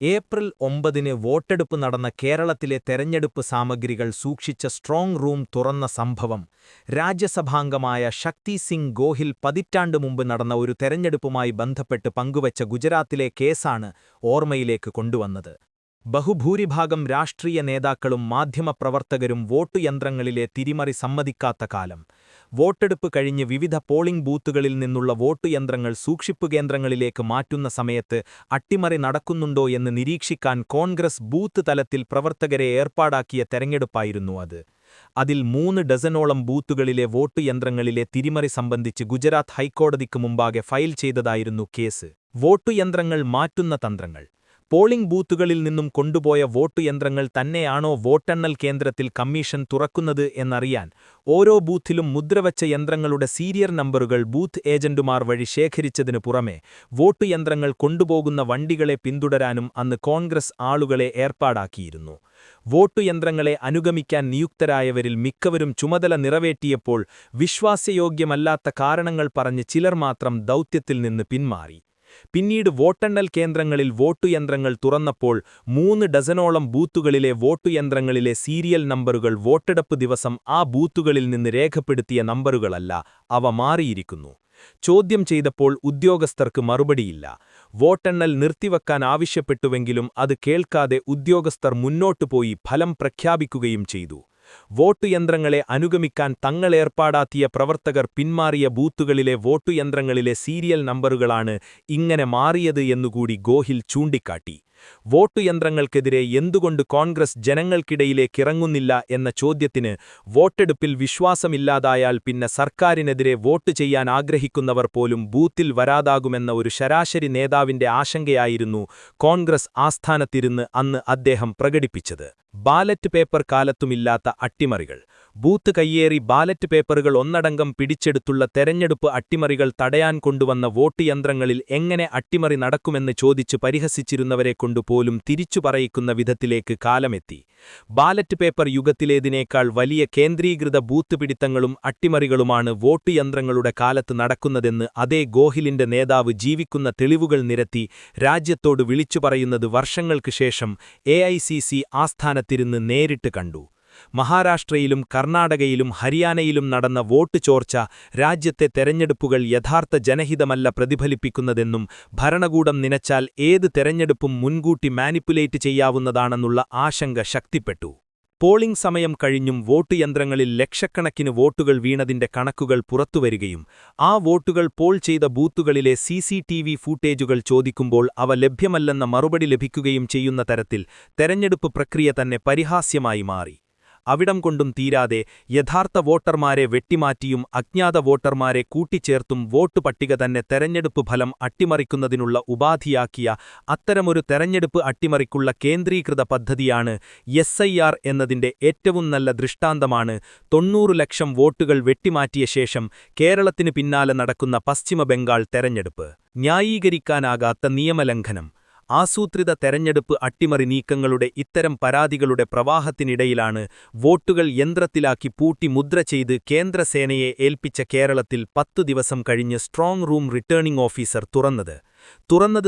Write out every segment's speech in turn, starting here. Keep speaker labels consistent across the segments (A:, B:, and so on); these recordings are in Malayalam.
A: ഏപ്രിൽ 9-ന് വോട്ടെടുപ്പ് നടന്ന കേരളത്തിലെ തെരഞ്ഞെടുപ്പ് സാമഗ്രികൾ സൂക്ഷിച്ച സ്ട്രോങ് റൂം തുറന്ന സംഭവം രാജ്യസഭാംഗമായ ശക്തി സിംഗ് ഗോഹിൽ പതിറ്റാണ്ട് മുമ്പ് നടന്ന ഒരു തെരഞ്ഞെടുപ്പുമായി ബന്ധപ്പെട്ട് പങ്കുവച്ച ഗുജറാത്തിലെ കേസാണ് ഓർമ്മയിലേക്ക് കൊണ്ടുവന്നത്. ബഹുഭൂരിഭാഗം രാഷ്ട്രീയ നേതാക്കളും മാധ്യമപ്രവർത്തകരും വോട്ടുയന്ത്രങ്ങളിലെ തിരിമറി സമ്മതിക്കാത്ത കാലം. വോട്ടെടുപ്പ് കഴിഞ്ഞ് വിവിധ പോളിംഗ് ബൂത്തുകളിൽ നിന്നുള്ള വോട്ടുയന്ത്രങ്ങൾ സൂക്ഷിപ്പുകേന്ദ്രങ്ങളിലേക്ക് മാറ്റുന്ന സമയത്ത് അട്ടിമറി നടക്കുന്നുണ്ടോ എന്ന് നിരീക്ഷിക്കാൻ കോൺഗ്രസ് ബൂത്ത് തലത്തിൽ പ്രവർത്തകരെ ഏർപ്പാടാക്കിയ തെരഞ്ഞെടുപ്പായിരുന്നു അത്. അതിൽ 3 ഡസനോളം ബൂത്തുകളിലെ വോട്ടുയന്ത്രങ്ങളിലെ തിരിമറി സംബന്ധിച്ച് ഗുജറാത്ത് ഹൈക്കോടതിക്ക് മുമ്പാകെ ഫയൽ ചെയ്തതായിരുന്നു കേസ്. വോട്ടുയന്ത്രങ്ങൾ മാറ്റുന്ന തന്ത്രങ്ങൾ. പോളിംഗ് ബൂത്തുകളിൽ നിന്നും കൊണ്ടുപോയ വോട്ടുയന്ത്രങ്ങൾ തന്നെയാണോ വോട്ടെണ്ണൽ കേന്ദ്രത്തിൽ കമ്മീഷൻ തുറക്കുന്നത് എന്നറിയാൻ ഓരോ ബൂത്തിലും മുദ്രവച്ച യന്ത്രങ്ങളുടെ സീരിയൽ നമ്പറുകൾ ബൂത്ത് ഏജന്റുമാർ വഴി ശേഖരിച്ചതിനു പുറമെ വോട്ടുയന്ത്രങ്ങൾ കൊണ്ടുപോകുന്ന വണ്ടികളെ പിന്തുടരാനും അന്ന് കോൺഗ്രസ് ആളുകളെ ഏർപ്പാടാക്കിയിരുന്നു. വോട്ടുയന്ത്രങ്ങളെ അനുഗമിക്കാൻ നിയുക്തരായവരിൽ മിക്കവരും ചുമതല നിറവേറ്റിയപ്പോൾ വിശ്വാസയോഗ്യമല്ലാത്ത കാരണങ്ങൾ പറഞ്ഞ് ചിലർ മാത്രം ദൗത്യത്തിൽ നിന്ന് പിന്മാറി. പിന്നീട് വോട്ടെണ്ണൽ കേന്ദ്രങ്ങളിൽ വോട്ടുയന്ത്രങ്ങൾ തുറന്നപ്പോൾ 3 ഡസനോളം ബൂത്തുകളിലെ വോട്ടുയന്ത്രങ്ങളിലെ സീരിയൽ നമ്പറുകൾ വോട്ടെടുപ്പ് ദിവസം ആ ബൂത്തുകളിൽ നിന്ന് രേഖപ്പെടുത്തിയ നമ്പറുകളല്ല, അവ മാറിയിരിക്കുന്നു. ചോദ്യം ചെയ്തപ്പോൾ ഉദ്യോഗസ്ഥർക്ക് മറുപടിയില്ല. വോട്ടെണ്ണൽ നിർത്തിവെക്കാൻ ആവശ്യപ്പെട്ടുവെങ്കിലും അത് കേൾക്കാതെ ഉദ്യോഗസ്ഥർ മുന്നോട്ടുപോയി ഫലം പ്രഖ്യാപിക്കുകയും ചെയ്തു. വോട്ടുയന്ത്രങ്ങളെ അനുഗമിക്കാൻ തങ്ങളേർപ്പാടാക്കിയ പ്രവർത്തകർ പിന്മാറിയ ബൂത്തുകളിലെ വോട്ടുയന്ത്രങ്ങളിലെ സീരിയൽ നമ്പറുകളാണ് ഇങ്ങനെ മാറിയത് എന്നുകൂടി ഗോഹിൽ ചൂണ്ടിക്കാട്ടി. വോട്ടുയന്ത്രങ്ങൾക്കെതിരെ എന്തുകൊണ്ട് കോൺഗ്രസ് ജനങ്ങൾക്കിടയിലേക്കിറങ്ങുന്നില്ല എന്ന ചോദ്യത്തിന് വോട്ടെടുപ്പിൽ വിശ്വാസമില്ലാതായാൽ പിന്നെ സർക്കാരിനെതിരെ വോട്ട് ചെയ്യാൻ ആഗ്രഹിക്കുന്നവർ പോലും ബൂത്തിൽ വരാതാകുമെന്ന ഒരു ശരാശരി നേതാവിന്റെ ആശങ്കയായിരുന്നു കോൺഗ്രസ് ആസ്ഥാനത്തിരുന്ന് അന്ന് അദ്ദേഹം പ്രകടിപ്പിച്ചത്. ബാലറ്റ് പേപ്പർ കാലത്തുമില്ലാത്ത അട്ടിമറികൾ. ബൂത്ത് കയ്യേറി ബാലറ്റ് പേപ്പറുകൾ ഒന്നടങ്കം പിടിച്ചെടുത്തുള്ള തെരഞ്ഞെടുപ്പ് അട്ടിമറികൾ തടയാൻ കൊണ്ടുവന്ന വോട്ടുയന്ത്രങ്ങളിൽ എങ്ങനെ അട്ടിമറി നടക്കുമെന്ന് ചോദിച്ച് പരിഹസിച്ചിരുന്നവരെക്കൊണ്ടുപോലും തിരിച്ചു പറയിക്കുന്ന വിധത്തിലേക്ക് കാലമെത്തി. ബാലറ്റ് പേപ്പർ യുഗത്തിലേതിനേക്കാൾ വലിയ കേന്ദ്രീകൃത ബൂത്ത് പിടിത്തങ്ങളും അട്ടിമറികളുമാണ് വോട്ടുയന്ത്രങ്ങളുടെ കാലത്ത് നടക്കുന്നതെന്ന് അതേ ഗോഹിലിന്റെ നേതാവ് ജീവിക്കുന്ന തെളിവുകൾ നിരത്തി രാജ്യത്തോട് വിളിച്ചു പറയുന്നത് വർഷങ്ങൾക്ക് ശേഷം AICC ആസ്ഥാനത്തിരുന്ന് നേരിട്ട് കണ്ടു. മഹാരാഷ്ട്രയിലും കർണാടകയിലും ഹരിയാനയിലും നടന്ന വോട്ട് ചോർച്ച രാജ്യത്തെ തെരഞ്ഞെടുപ്പുകൾ യഥാർത്ഥ ജനഹിതമല്ല പ്രതിഫലിപ്പിക്കുന്നതെന്നും ഭരണകൂടം നനച്ചാൽ ഏത് തെരഞ്ഞെടുപ്പും മുൻകൂട്ടി മാനിപ്പുലേറ്റ് ചെയ്യാവുന്നതാണെന്നുള്ള ആശങ്ക ശക്തിപ്പെട്ടു. പോളിംഗ് സമയം കഴിഞ്ഞും വോട്ടുയന്ത്രങ്ങളിൽ ലക്ഷക്കണക്കിന് വോട്ടുകൾ വീണതിന്റെ കണക്കുകൾ പുറത്തുവരികയും ആ വോട്ടുകൾ പോൾ ചെയ്ത ബൂത്തുകളിലെ CCTV ഫൂട്ടേജുകൾ ചോദിക്കുമ്പോൾ അവ ലഭ്യമല്ലെന്ന മറുപടി ലഭിക്കുകയും ചെയ്യുന്ന തരത്തിൽ തെരഞ്ഞെടുപ്പ് പ്രക്രിയ തന്നെ പരിഹാസ്യമായി മാറി. അവിടം കൊണ്ടും തീരാതെ യഥാർത്ഥ വോട്ടർമാരെ വെട്ടിമാറ്റിയും അജ്ഞാത വോട്ടർമാരെ കൂട്ടിച്ചേർത്തും വോട്ട് പട്ടിക തന്നെ തെരഞ്ഞെടുപ്പ് ഫലം അട്ടിമറിക്കുന്നതിനുള്ള ഉപാധിയാക്കിയ അത്തരമൊരു തെരഞ്ഞെടുപ്പ് അട്ടിമറിക്കുള്ള കേന്ദ്രീകൃത പദ്ധതിയാണ് SIR എന്നതിന്റെ ഏറ്റവും നല്ല ദൃഷ്ടാന്തമാണ് 90 ലക്ഷം വോട്ടുകൾ വെട്ടിമാറ്റിയ ശേഷം കേരളത്തിന് പിന്നാലെ നടക്കുന്ന പശ്ചിമ ബംഗാൾ തെരഞ്ഞെടുപ്പ്. ന്യായീകരിക്കാനാകാത്ത നിയമലംഘനം. ആസൂത്രിത തെരഞ്ഞെടുപ്പ് അട്ടിമറി നീക്കങ്ങളുടെ ഇത്തരം പരാതികളുടെ പ്രവാഹത്തിനിടയിലാണ് വോട്ടുകൾ യന്ത്രത്തിലാക്കി പൂട്ടി മുദ്ര ചെയ്ത് കേന്ദ്രസേനയെ ഏൽപ്പിച്ച കേരളത്തിൽ 10 ദിവസം കഴിഞ്ഞ് സ്ട്രോങ് റൂം റിട്ടേണിംഗ് ഓഫീസർ തുറന്നത്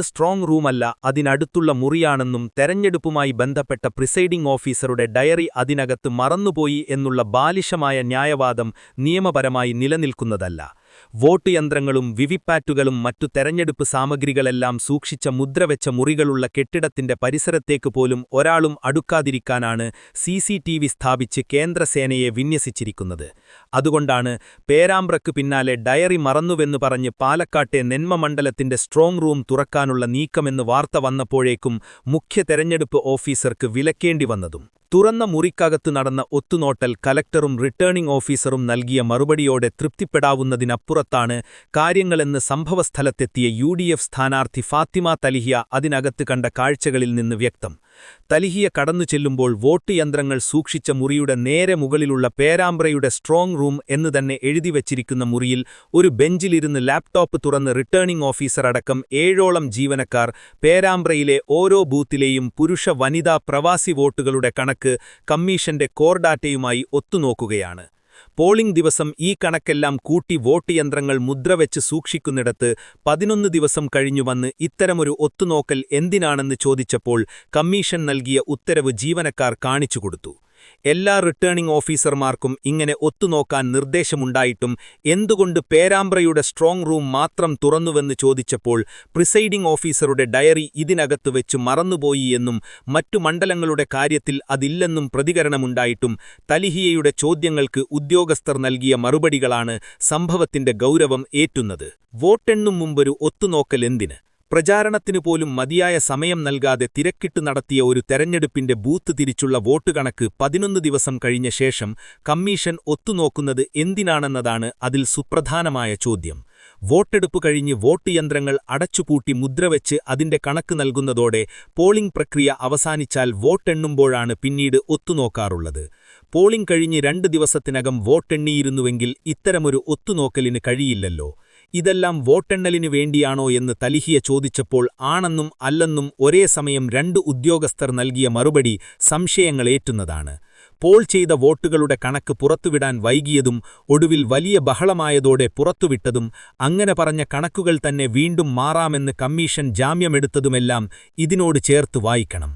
A: സ്ട്രോങ് റൂമല്ല, അതിനടുത്തുള്ള മുറിയാണെന്നും തെരഞ്ഞെടുപ്പുമായി ബന്ധപ്പെട്ട പ്രിസൈഡിംഗ് ഓഫീസറുടെ ഡയറി അതിനകത്ത് മറന്നുപോയി എന്നുള്ള ബാലിശമായ ന്യായവാദം നിയമപരമായി നിലനിൽക്കുന്നതല്ല. വോട്ടുയന്ത്രങ്ങളും വിവിപാറ്റുകളും മറ്റു തെരഞ്ഞെടുപ്പ് സാമഗ്രികളെല്ലാം സൂക്ഷിച്ച മുദ്രവെച്ച മുറികളുള്ള കെട്ടിടത്തിന്റെ പരിസരത്തേക്ക് പോലും ഒരാളും അടുക്കാതിരിക്കാനാണ് CCTV സ്ഥാപിച്ച് കേന്ദ്രസേനയെ വിന്യസിച്ചിരിക്കുന്നത്. അതുകൊണ്ടാണ് പേരാമ്പ്രക്ക് പിന്നാലെ ഡയറി മറന്നുവെന്ന് പറഞ്ഞ് പാലക്കാട്ടെ നെന്മ മണ്ഡലത്തിന്റെ സ്ട്രോങ് റൂം തുറക്കാനുള്ള നീക്കമെന്ന് വാർത്ത വന്നപ്പോഴേക്കും മുഖ്യ തെരഞ്ഞെടുപ്പ് ഓഫീസർക്ക് വിലക്കേണ്ടി വന്നതും. തുറന്ന മുറിക്കകത്ത് നടന്ന ഒത്തുനോട്ടൽ കലക്ടറും റിട്ടേണിംഗ് ഓഫീസറും നൽകിയ മറുപടിയോടെ തൃപ്തിപ്പെടാവുന്നതിനപ്പുറത്താണ് കാര്യങ്ങളെന്ന് സംഭവസ്ഥലത്തെത്തിയ UDF സ്ഥാനാർത്ഥി ഫാത്തിമ തലിഹിയ അതിനകത്ത് കണ്ട കാഴ്ചകളിൽ നിന്ന് വ്യക്തം. തലിഹിയ കടന്നു ചെല്ലുമ്പോൾ വോട്ട് യന്ത്രങ്ങൾ സൂക്ഷിച്ച മുറിയുടെ നേരെ മുകളിലുള്ള പേരാമ്പ്രയുടെ സ്ട്രോങ് റൂം എന്ന് തന്നെ എഴുതിവച്ചിരിക്കുന്ന മുറിയിൽ ഒരു ബെഞ്ചിലിരുന്ന് ലാപ്ടോപ്പ് തുറന്ന് റിട്ടേണിംഗ് ഓഫീസർ അടക്കം 7ഓളം ജീവനക്കാർ പേരാമ്പ്രയിലെ ഓരോ ബൂത്തിലെയും പുരുഷ വനിതാ പ്രവാസി വോട്ടുകളുടെ കണക്ക് കമ്മീഷന്റെ കോർ ഡാറ്റയുമായി ഒത്തുനോക്കുകയാണ്.
B: പോളിംഗ് ദിവസം ഈ കണക്കെല്ലാം കൂട്ടി വോട്ട് യന്ത്രങ്ങൾ മുദ്രവെച്ച് സൂക്ഷിക്കുന്നിടത്ത് 11 ദിവസം കഴിഞ്ഞു വന്ന് ഇത്തരമൊരു ഒത്തുനോക്കൽ എന്തിനാണെന്ന് ചോദിച്ചപ്പോൾ കമ്മീഷൻ നൽകിയ ഉത്തരവ് ജീവനക്കാർ കാണിച്ചുകൊടുത്തു. എല്ലാ റിട്ടേണിംഗ് ഓഫീസർമാർക്കും ഇങ്ങനെ ഒത്തുനോക്കാൻ നിർദ്ദേശമുണ്ടായിട്ടും എന്തുകൊണ്ട് പേരാമ്പ്രയുടെ സ്ട്രോങ് റൂം മാത്രം തുറന്നുവെന്ന് ചോദിച്ചപ്പോൾ പ്രിസൈഡിംഗ് ഓഫീസറുടെ ഡയറി ഇതിനകത്ത് വെച്ച് മറന്നുപോയി എന്നും മറ്റു മണ്ഡലങ്ങളുടെ കാര്യത്തിൽ അതില്ലെന്നും പ്രതികരണമുണ്ടായിട്ടും തലിഹിയയുടെ ചോദ്യങ്ങൾക്ക് ഉദ്യോഗസ്ഥർ നൽകിയ മറുപടികളാണ് സംഭവത്തിന്റെ ഗൗരവം ഏറ്റുന്നത്. വോട്ടെണ്ണും മുമ്പൊരു ഒത്തുനോക്കൽ എന്തിന്? പ്രചാരണത്തിനു പോലും മതിയായ സമയം നൽകാതെ തിരക്കിട്ട് നടത്തിയ ഒരു തെരഞ്ഞെടുപ്പിന്റെ ബൂത്ത് തിരിച്ചുള്ള വോട്ട് കണക്ക് 11 ദിവസം കഴിഞ്ഞ ശേഷം കമ്മീഷൻ ഒത്തുനോക്കുന്നത് എന്തിനാണെന്നതാണ് അതിൽ സുപ്രധാനമായ ചോദ്യം. വോട്ടെടുപ്പ് കഴിഞ്ഞ് വോട്ട് യന്ത്രങ്ങൾ അടച്ചുപൂട്ടി മുദ്രവെച്ച് അതിന്റെ കണക്ക് നൽകുന്നതോടെ പോളിംഗ് പ്രക്രിയ അവസാനിച്ചാൽ വോട്ടെണ്ണുമ്പോഴാണ് പിന്നീട് ഒത്തുനോക്കാറുള്ളത്. പോളിംഗ് കഴിഞ്ഞ് 2 ദിവസത്തിനകം വോട്ടെണ്ണിയിരുന്നുവെങ്കിൽ ഇത്തരമൊരു ഒത്തുനോക്കലിന് കഴിയില്ലല്ലോ. ഇതെല്ലാം വോട്ടെണ്ണലിനു വേണ്ടിയാണോ എന്ന് തലിഹിയ ചോദിച്ചപ്പോൾ ആണെന്നും അല്ലെന്നും ഒരേ സമയം 2 ഉദ്യോഗസ്ഥർ നൽകിയ മറുപടി സംശയങ്ങളേറ്റുന്നതാണ്. പോൾ ചെയ്ത വോട്ടുകളുടെ കണക്ക് പുറത്തുവിടാൻ വൈകിയതും ഒടുവിൽ വലിയ ബഹളമായതോടെ പുറത്തുവിട്ടതും അങ്ങനെ പറഞ്ഞ കണക്കുകൾ തന്നെ വീണ്ടും മാറാമെന്ന് കമ്മീഷൻ ജാമ്യമെടുത്തതുമെല്ലാം ഇതിനോട് ചേർത്ത് വായിക്കണം.